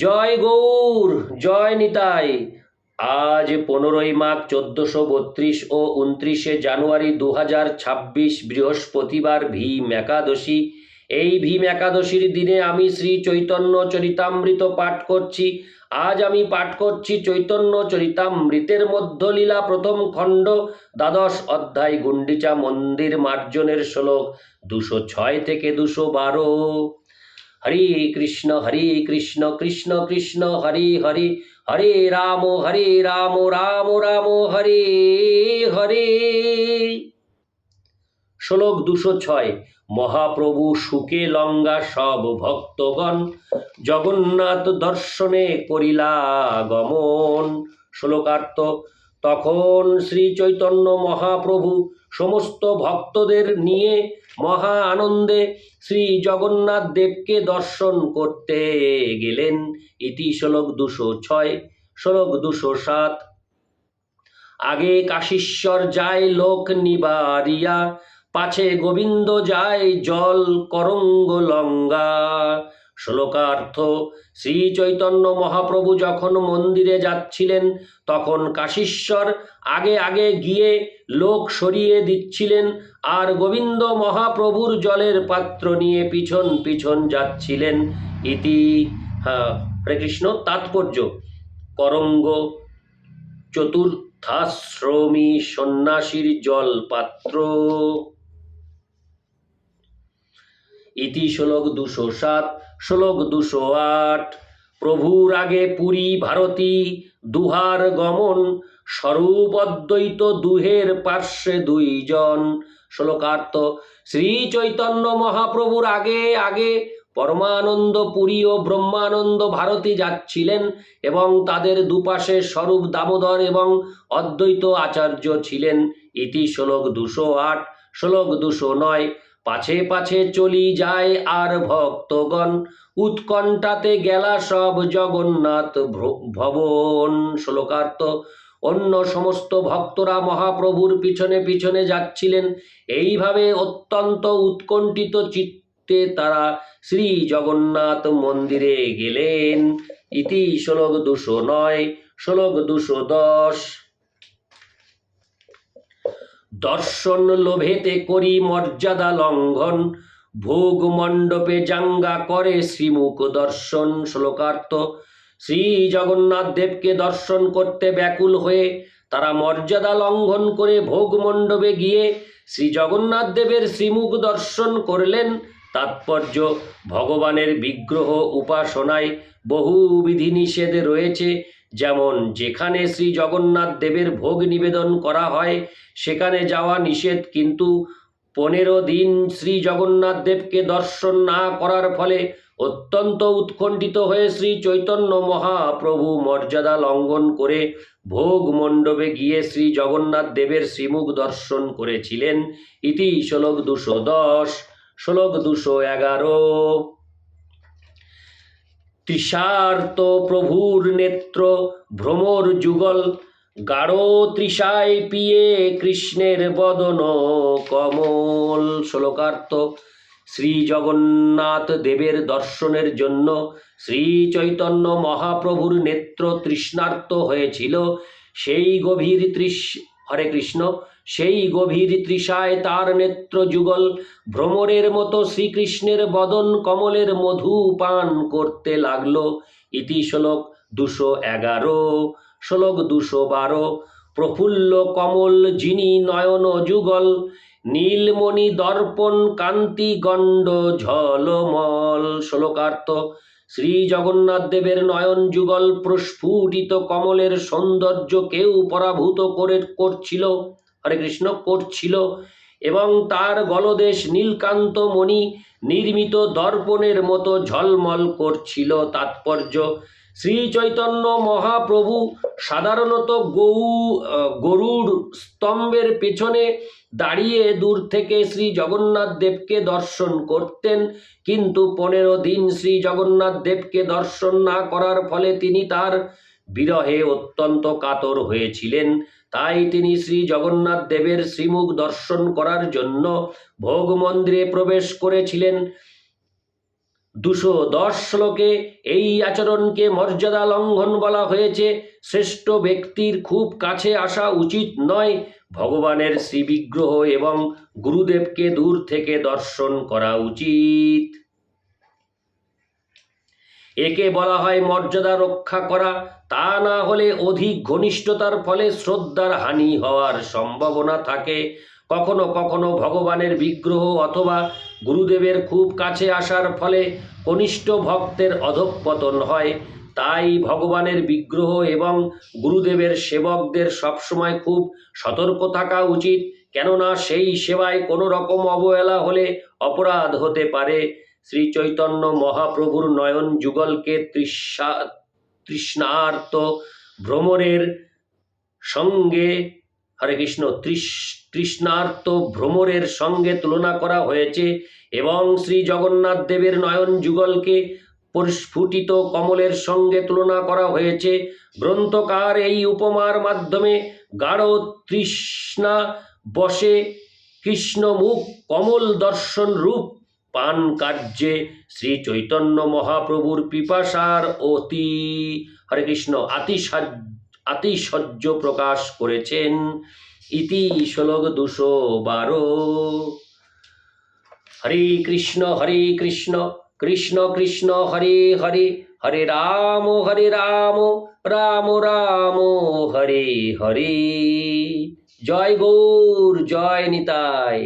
জয় গৌর, জয় নিতাই। আজ 15ই মাঘ 1432 ও 29শে জানুয়ারি 2026 বৃহস্পতিবার ভীম একাদশী। এই ভীম একাদশীর দিনে আমি শ্রী চৈতন্য চরিতামৃত পাঠ করছি। আজ আমি পাঠ করছি চৈতন্য চরিতামৃতের মধ্যলীলা প্রথম খণ্ড, দ্বাদশ অধ্যায়, গুন্ডিচা মন্দির মার্জনের শ্লোক 206 থেকে 212। হরে কৃষ্ণ কৃষ্ণ কৃষ্ণ হরে হরে, হরে রাম রাম রাম হরে হরে। শ্লোক 206। মহাপ্রভু সুকে লঙ্গা সব ভক্তগণ, জগন্নাথ দর্শনে করিলা গমন। শ্লোকার্থ। তখন শ্রী চৈতন্য মহাপ্রভু সমস্ত ভক্তদের নিয়ে মহা আনন্দে শ্রী জগন্নাথ দেবকে দর্শন করতে গেলেন। ইতি শ্লোক 206। শ্লোক 207। আগে কাশীশ্বর যায় লোক নিবারিয়া, পাছে গোবিন্দ যায় জল করঙ্গ লঙ্গা। শ্লোকার্থ। শ্রী চৈতন্য মহাপ্রভু যখন মন্দিরে যাচ্ছিলেন তখন কাশীশ্বর আগে আগে গিয়ে লোক সরিয়ে দিচ্ছিলেন, আর গোবিন্দ মহাপ্রভুর জলের পাত্র নিয়ে পিছন পিছন যাচ্ছিলেন। ইতি। হরে কৃষ্ণ। তাৎপর্য। করঙ্গ চতুর্থাশ্রমী সন্ন্যাসীর জল পাত্র। ইতি শ্লোক 207। শ্লোক 208। প্রভুর আগে পুরী ভারতী দুহার গমন, স্বরূপ অদ্বৈত দুহের পার্শ্বে দুইজন। শ্লোকার্থ। শ্রী চৈতন্য মহাপ্রভুর আগে আগে পরমানন্দ পুরী ও ব্রহ্মানন্দ ভারতী যাচ্ছিলেন এবং তাদের দুপাশে স্বরূপ দামোদর এবং অদ্বৈত আচার্য ছিলেন। ইতি শ্লোক 208। শ্লোক 209। পাছে পাছে চলি যায় আর ভক্তগণ, উৎকণ্ঠাতে গেলা সব জগন্নাথ ভবন। শ্লোকার্থ। অন্য সমস্ত ভক্তরা মহাপ্রভুর পিছনে পিছনে যাচ্ছিলেন। এইভাবে অত্যন্ত উৎকণ্ঠিত চিত্তে তারা শ্রী জগন্নাথ মন্দিরে গেলেন। ইতি শ্লোক 209। শ্লোক 210। দর্শন লোভেতে করি মর্যাদা লঙ্ঘন, ভোগ মণ্ডপে জাঙ্গা করে শ্রীমুখ দর্শন। শ্লোকার্থ। শ্রী জগন্নাথ দেবকে দর্শন করতে ব্যাকুল হয়ে তারা মর্যাদা লঙ্ঘন করে ভোগ মণ্ডপে গিয়ে শ্রী জগন্নাথ দেবের শ্রীমুখ দর্শন করলেন। তাৎপর্য। ভগবানের বিগ্রহ উপাসনায় বহু বিধিনিষেধ রয়েছে, যেমন যেখানে শ্রী জগন্নাথ দেবের ভোগ নিবেদন করা হয় সেখানে যাওয়া নিষেধ, কিন্তু 15 দিন শ্রী জগন্নাথ দেবকে দর্শন না করার ফলে অত্যন্ত উৎকণ্ঠিত হয়ে শ্রী চৈতন্য মহাপ্রভু মর্যাদা লঙ্ঘন করে ভোগ মণ্ডপে গিয়ে শ্রী জগন্নাথ দেবের শ্রীমুখ দর্শন করেছিলেন। ইতি শ্লোক 210। শ্লোক 211। তৃষার্ত প্রভুর নেত্র ভ্রমর যুগল, গাঢ় তৃষায় পিয়ে কৃষ্ণের বদন কমল। শ্লোকার্থ। শ্রী জগন্নাথ দেবের দর্শনের জন্য শ্রী চৈতন্য মহাপ্রভুর নেত্র তৃষ্ণার্ত হয়েছিল। হরে কৃষ্ণ। সেই গভীর তৃষায় তার নেত্র যুগল ভ্রমরের মতো শ্রীকৃষ্ণের বদন কমলের মধু পান করতে লাগল। ইতি শ্লোক 211। শ্লোক 212। প্রফুল্ল কমল যিনি নয়ন যুগল, নীলমণি দর্পণ কান্তি গণ্ড ঝলমল। শ্লোকার্থ। শ্রী জগন্নাথ দেবের নয়ন যুগল প্রস্ফুটিত কমলের সৌন্দর্য কেউ পরাভূত করছিল। হরে কৃষ্ণ। করছিল এবং তার গলদেশ নীলকান্ত মণি নির্মিত দর্পণের মতো ঝলমল করছিল। তাৎপর্য। শ্রী চৈতন্য মহাপ্রভু সাধারণত গরুড় স্তম্ভের পেছনে দাঁড়িয়ে দূর থেকে শ্রী জগন্নাথ দেবকে দর্শন করতেন, কিন্তু 15 দিন শ্রী জগন্নাথ দেবকে দর্শন না করার ফলে তিনি তার বিরহে অত্যন্ত কাতর হয়েছিলেন। তাই তিনি শ্রী জগন্নাথ দেবের শ্রীমুখ দর্শন করার জন্য ভোগ মন্দিরে প্রবেশ করেছিলেন। 210 শ্লোকে এই আচরণকে মর্যাদা লঙ্ঘন বলা হয়েছে। শ্রেষ্ঠ ব্যক্তির খুব কাছে আসা উচিত নয়। ভগবানের শ্রীবিগ্রহ এবং গুরুদেবকে দূর থেকে দর্শন করা উচিত। একে বলা হয় মর্যাদা রক্ষা করা। তা না হলে অধিক ঘনিষ্ঠতার ফলে শ্রদ্ধার হানি হওয়ার সম্ভাবনা থাকে। কখনো কখনো ভগবানের বিগ্রহ অথবা গুরুদেবের খুব কাছে আসার ফলে কনিষ্ঠ ভক্তের অধঃপতন হয়। তাই ভগবানের বিগ্রহ এবং গুরুদেবের সেবকদের সবসময় খুব সতর্ক থাকা উচিত, কেননা সেই সেবায় কোনো রকম অবহেলা হলে অপরাধ হতে পারে। শ্রী চৈতন্য মহাপ্রভুর নয়ন যুগলকে তৃষ্ণার্ত ভ্রমরের সঙ্গে হরে কৃষ্ণ তৃষ্ণার্ত ভ্রমরের সঙ্গে তুলনা করা হয়েছে এবং শ্রী জগন্নাথ দেবের নয়ন যুগলকে পরিস্ফুটিত কমলের সঙ্গে তুলনা করা হয়েছে। গ্রন্থকার এই উপমার মাধ্যমে গাঢ় তৃষ্ণা বশে কৃষ্ণমুখ কমল দর্শন রূপ পান কার্যে শ্রী চৈতন্য মহাপ্রভুর পিপাসার হরে কৃষ্ণ আতিশয্য প্রকাশ করেছেন। ইতি শ্লোক 212। হরে কৃষ্ণ কৃষ্ণ কৃষ্ণ হরে হরে, হরে রাম রাম রাম হরে হরে। জয় গৌর, জয় নিতাই।